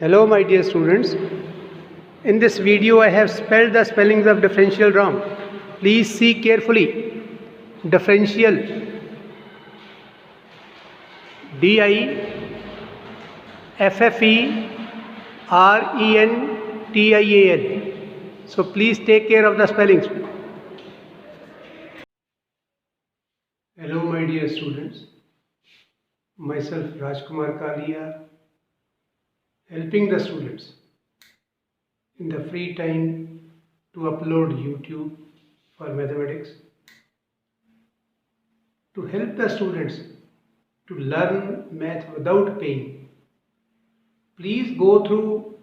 Hello my dear students. In this video I have spelled the spellings of differential wrong. Please see carefully. Differential DIFFERENTIAL. So please take care of the spellings. Hello my dear students. Myself Rajkumar Kalia, helping the students in the free time to upload YouTube for mathematics, to help the students to learn math without pain. Please go through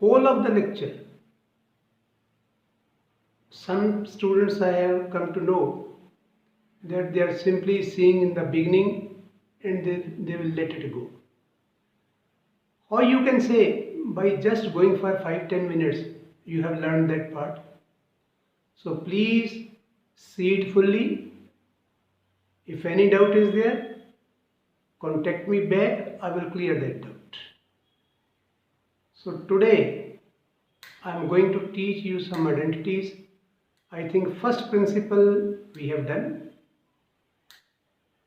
whole of the lecture. Some students I have come to know that they are simply seeing in the beginning and they will let it go. Or you can say by just going for 5-10 minutes you have learned that part. So please see it fully. If any doubt is there, contact me back, I will clear that doubt. So today I am going to teach you some identities. I think first principle we have done.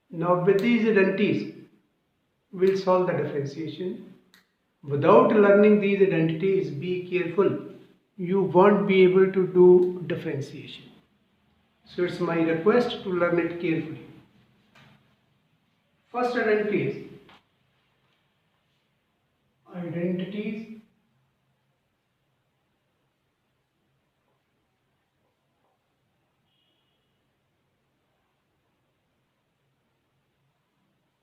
Now with these identities we will solve the differentiation. Without learning these identities, be careful, you won't be able to do differentiation. So it's my request to learn it carefully. First identities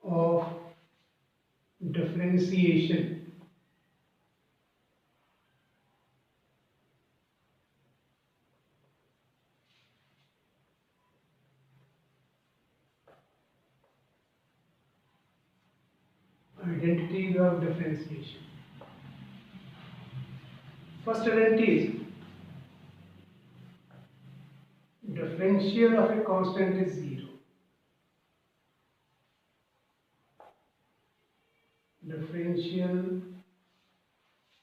of differentiation. Identities of differentiation. First identity is differential of a constant is 0. Differential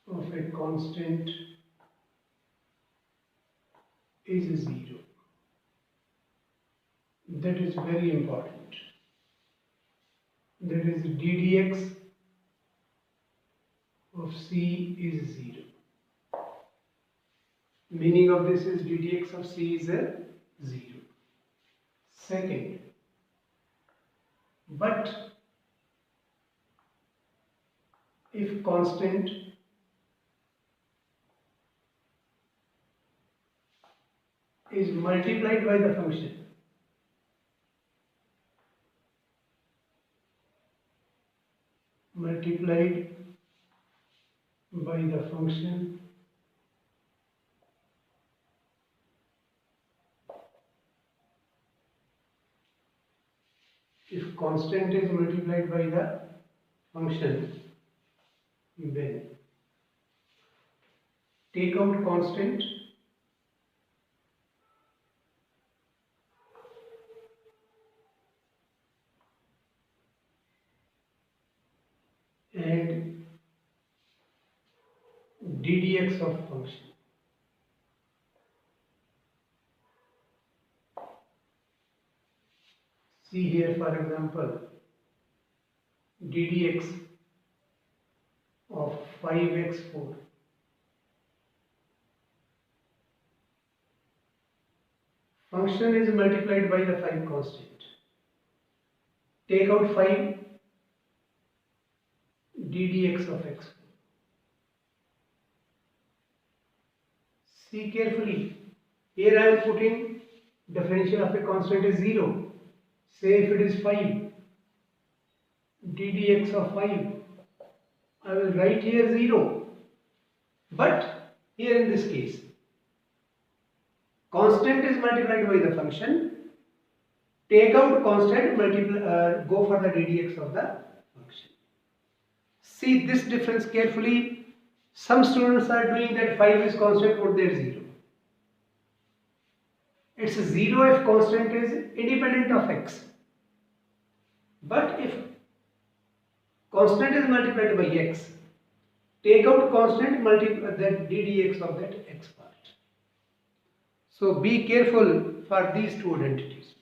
of a constant is 0. That is very important. That is ddx of c is 0. Meaning of this is ddx of c is a 0. Second, but if constant is multiplied by the function, if constant is multiplied by the function, then take out constant and ddx of function. See here, for example, ddx of 5x4. Function is multiplied by the 5 constant. Take out 5, ddx of x4. See carefully. Here I am putting differential of a constant is 0. Say if it is 5, ddx of 5, I will write here 0. But here in this case, constant is multiplied by the function. Take out constant, go for the ddx of the function. See this difference carefully. Some students are doing that 5 is constant, put there 0. It's 0 if constant is independent of x. But if constant is multiplied by x, Take out constant, multiply that ddx of that x part. So be careful for these two identities.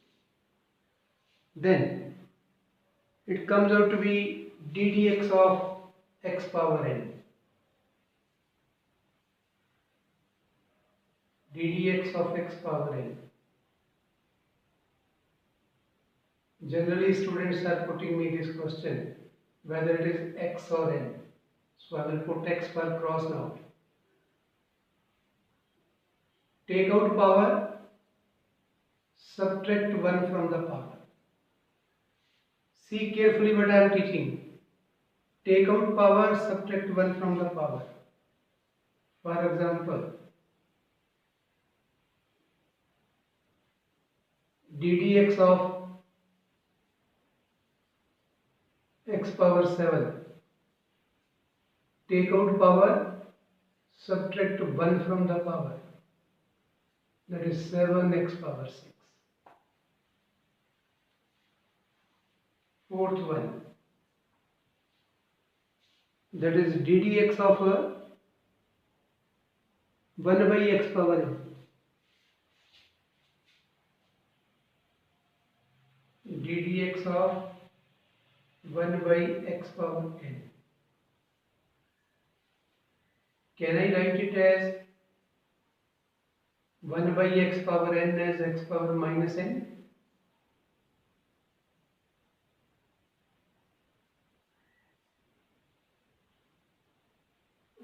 Then it comes out to be ddx of x power n. ddx of x power n. Generally students are putting me this question whether it is x or n. So I will put x per cross now. Take out power, subtract 1 from the power. See carefully what I am teaching. Take out power, subtract 1 from the power. For example, ddx of x power 7. Take out power, subtract 1 from the power. That is 7x power 6. Fourth one. That is ddx of 1 by x power n. ddx of 1 by x power n. Can I write it as 1 by x power n as x power minus n?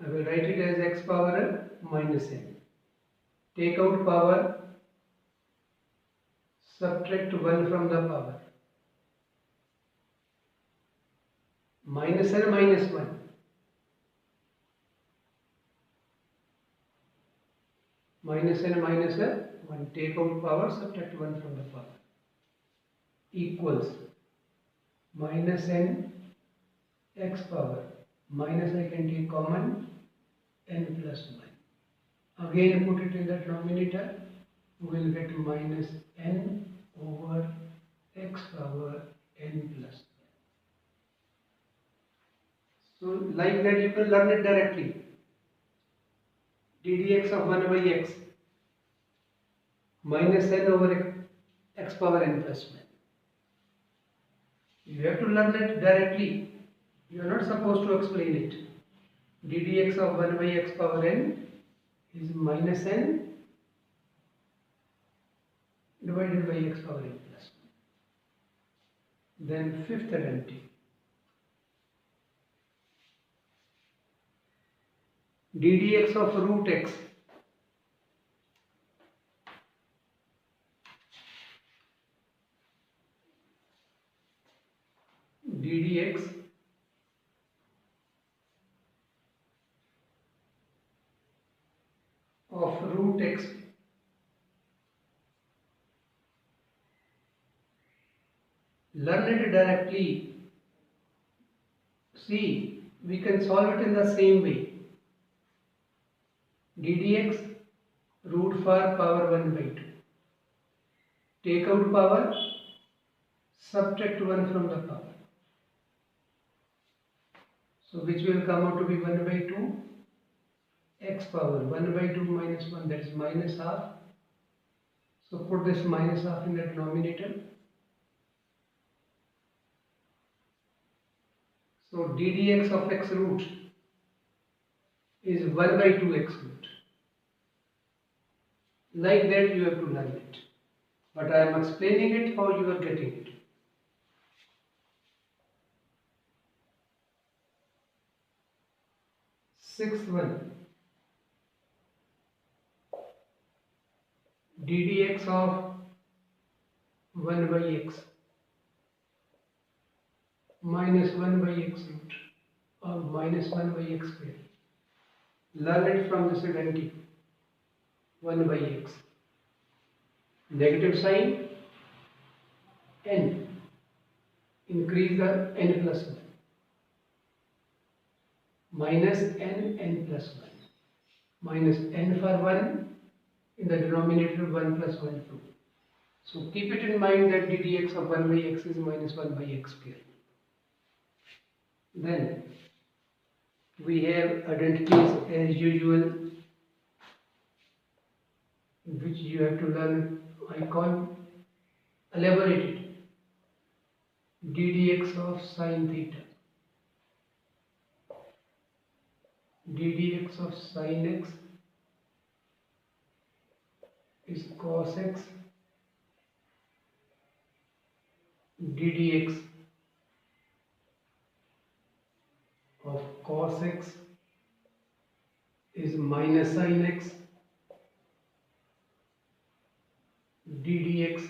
I will write it as x power minus n. Take out power, subtract 1 from the power. Minus n minus 1. Minus n minus 1. Take out power, subtract 1 from the power. Equals minus n x power. Minus I can take common n plus 1. Again put it in the denominator. We will get minus n over x power n plus 1. So like that you can learn it directly. ddx of 1 by x minus n over x power n plus 1. You have to learn it directly. You are not supposed to explain it. ddx of 1 by x power n is minus n divided by x power n plus 1. Then fifth identity. ddx of root x ddx of root x learn it directly. See, we can solve it in the same way. ddx root for power 1 by 2. Take out power, subtract 1 from the power. So which will come out to be 1 by 2 x power. 1 by 2 minus 1, that is minus half. So put this minus half in the denominator. So ddx of x root is 1 by 2 x root. Like that you have to learn it. But I am explaining it how you are getting it. Sixth one. ddx of 1 by x minus 1 by x root or minus 1 by x square. Learn it from this identity. 1 by x. Negative sign n. Increase the n plus 1. Minus n plus 1. Minus n for 1 in the denominator 1 plus 1 2. So keep it in mind that ddx of 1 by x is minus 1 by x square. Then we have identities as usual, which you have to learn. I call elaborated. ddx of sine theta, ddx of sine x is cos x, ddx of cos x is minus sin x, ddx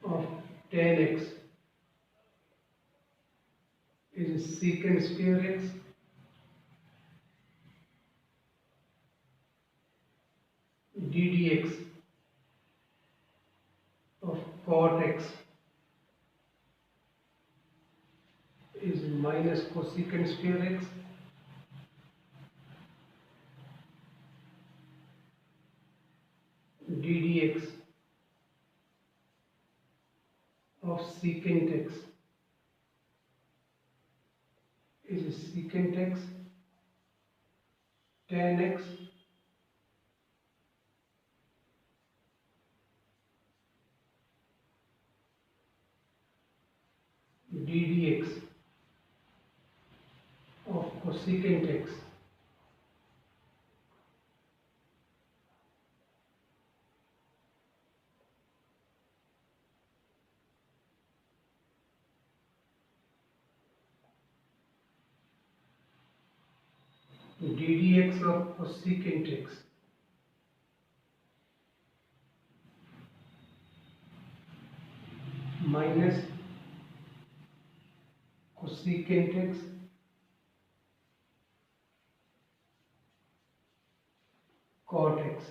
of tan x is secant square x, ddx of cot x is minus cosecant square x, ddx of secant x is secant x tan x ddx of cosecant x ddx of cosecant x minus cosecant x cot x.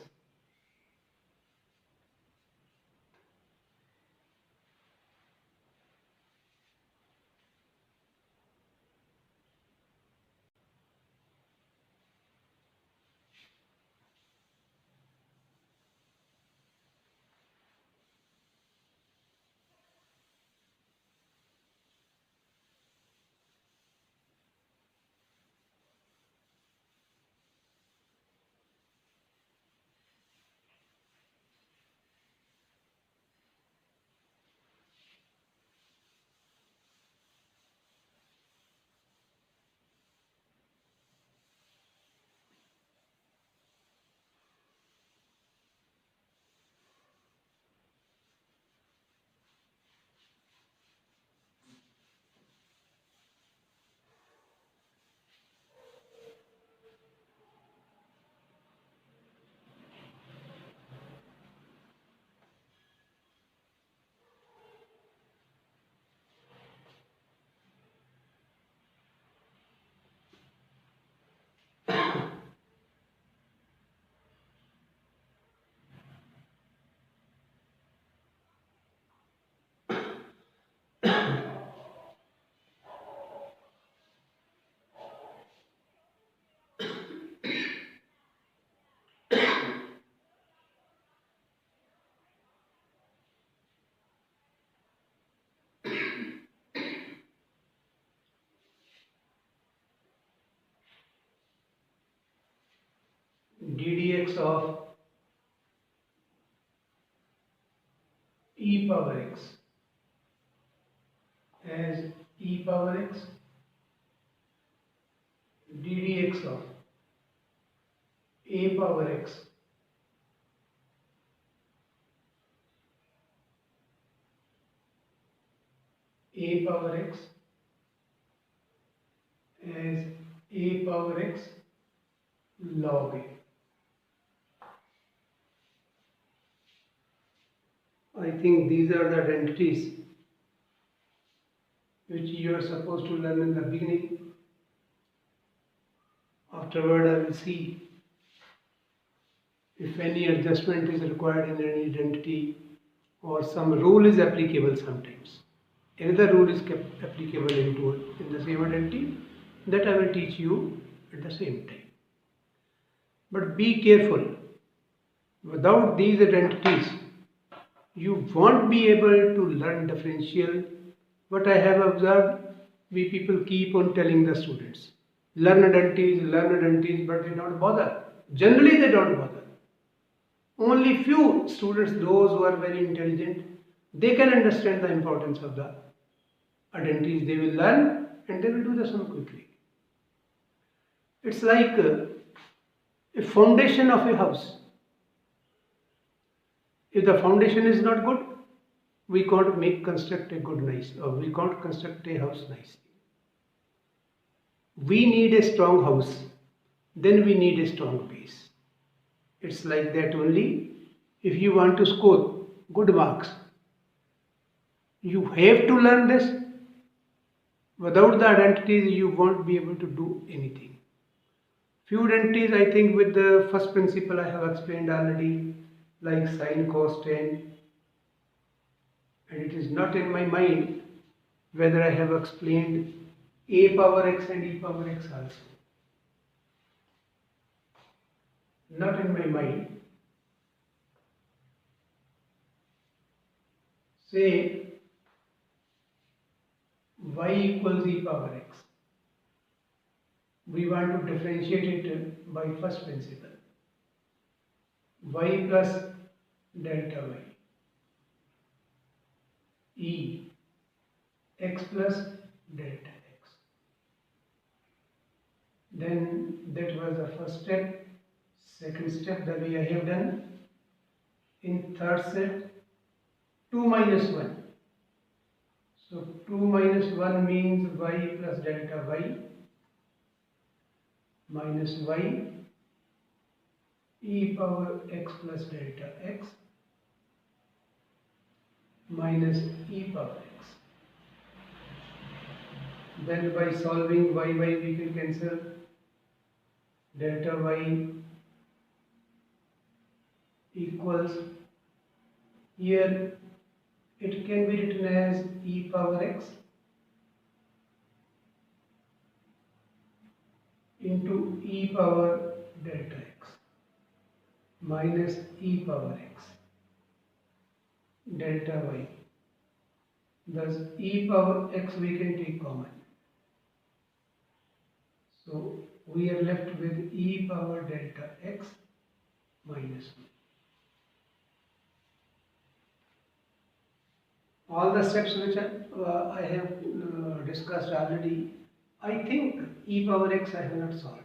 ddx of e power x as e power x, ddx of a power x a power x as a power x log a. I think these are the identities which you are supposed to learn in the beginning. Afterward, I will see if any adjustment is required in an identity or some rule is applicable sometimes. Another rule is applicable in the same identity, that I will teach you at the same time. But be careful, without these identities, you won't be able to learn differential. What I have observed, we people keep on telling the students, learn identities, but they don't bother. Generally, they don't bother. Only few students, those who are very intelligent, they can understand the importance of the identities. They will learn and they will do the sum quickly. It's like a foundation of a house. If the foundation is not good, we can't construct a good nice, or we can't construct a house nicely. We need a strong house, then we need a strong base. It's like that only. If you want to score good marks, you have to learn this. Without the identities, you won't be able to do anything. Few identities, I think, with the first principle I have explained already, like sine, cos, tan, and it is not in my mind whether I have explained a power x and e power x also. Not in my mind. Say y equals e power x. We want to differentiate it by first principle. Y plus delta y. E x plus delta x. Then that was the first step. Second step, the way I have done. In third step, 2 minus 1. So 2 minus 1 means y plus delta y minus y e power x plus delta x minus e power x. Then by solving y we can cancel delta y equals, here it can be written as e power x into e power delta x minus e power x delta y. Thus e power x we can take common. So we are left with e power delta x minus 1. All the steps which I have discussed already, I think e power x I have not solved.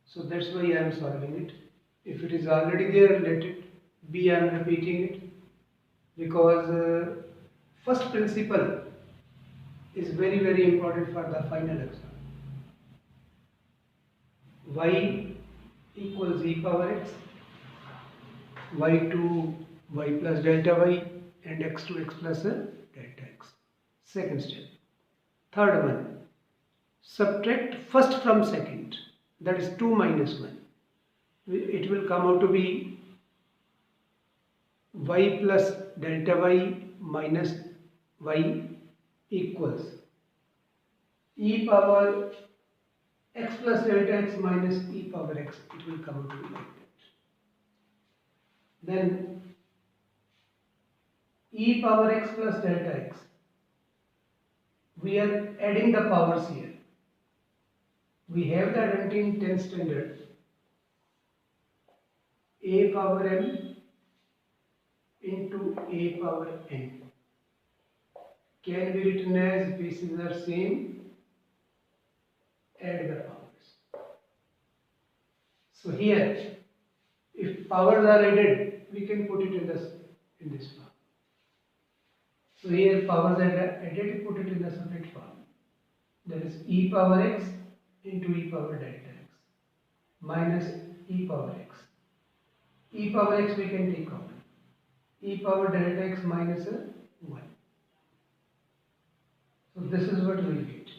So that's why I am solving it. If it is already there, let it be. I am repeating it because first principle is very, very important for the final exam. Y equals e power x, y to y plus delta y, and x to x plus delta x. Second step. Third one, subtract first from second, that is 2 minus 1. It will come out to be y plus delta y minus y equals e power x plus delta x minus e power x. It will come out to be like that. Then e power x plus delta x, we are adding the powers here. We have the identity in 10th standard, a power m into a power n can be written as bases are same, add the powers. So here, if powers are added, we can put it in this form. So here powers are added, put it in the separate form. That is e power x into e power delta x minus e power x. E power x we can take common. E power delta x minus 1. So this is what we get.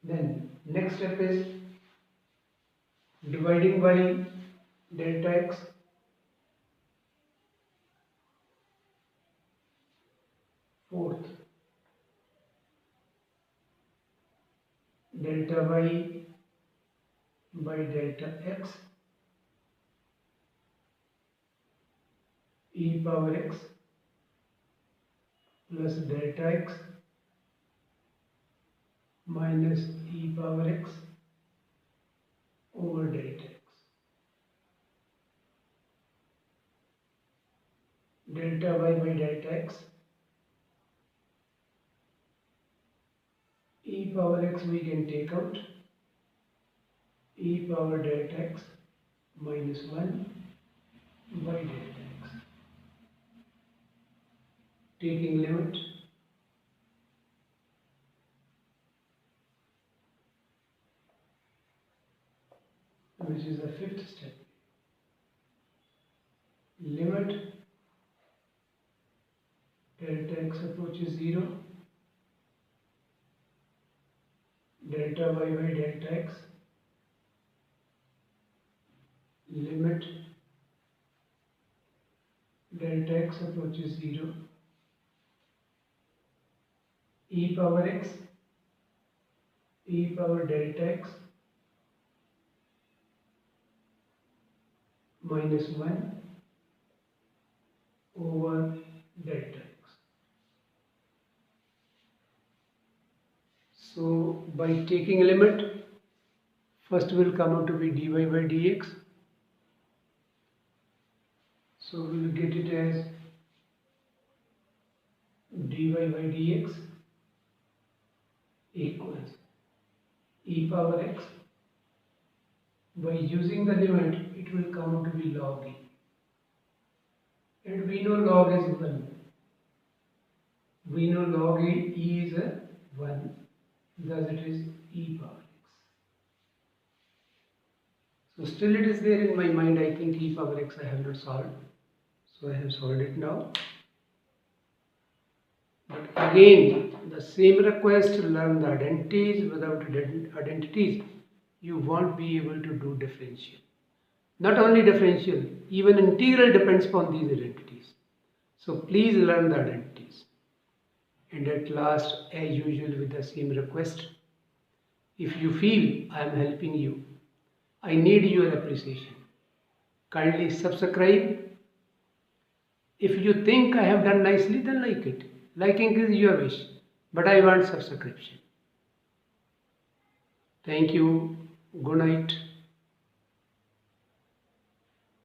Then next step is dividing by delta x. Fourth, delta y by delta x e power x plus delta x minus e power x over delta x. Delta y by delta x. E power x we can take out. E power delta x minus 1 by delta x. Taking limit. Which is the fifth step. Limit delta x approaches 0, delta y by delta x, limit delta x approaches 0, e power x, e power delta x minus 1 over delta x. So by taking a limit, first will come out to be dy by dx. So we will get it as dy by dx equals e power x. By using the limit, it will come out to be log e. And we know log is 1. We know log e is 1. Thus it is e power x. So still it is there in my mind. I think e power x I have not solved. So I have solved it now. But again, the same request to learn the identities. Without identities, you won't be able to do differential. Not only differential, even integral depends upon these identities. So please learn the identities. And at last, as usual with the same request, if you feel I am helping you, I need your appreciation. Kindly subscribe. If you think I have done nicely, then like it. Liking is your wish, but I want subscription. Thank you. Good night.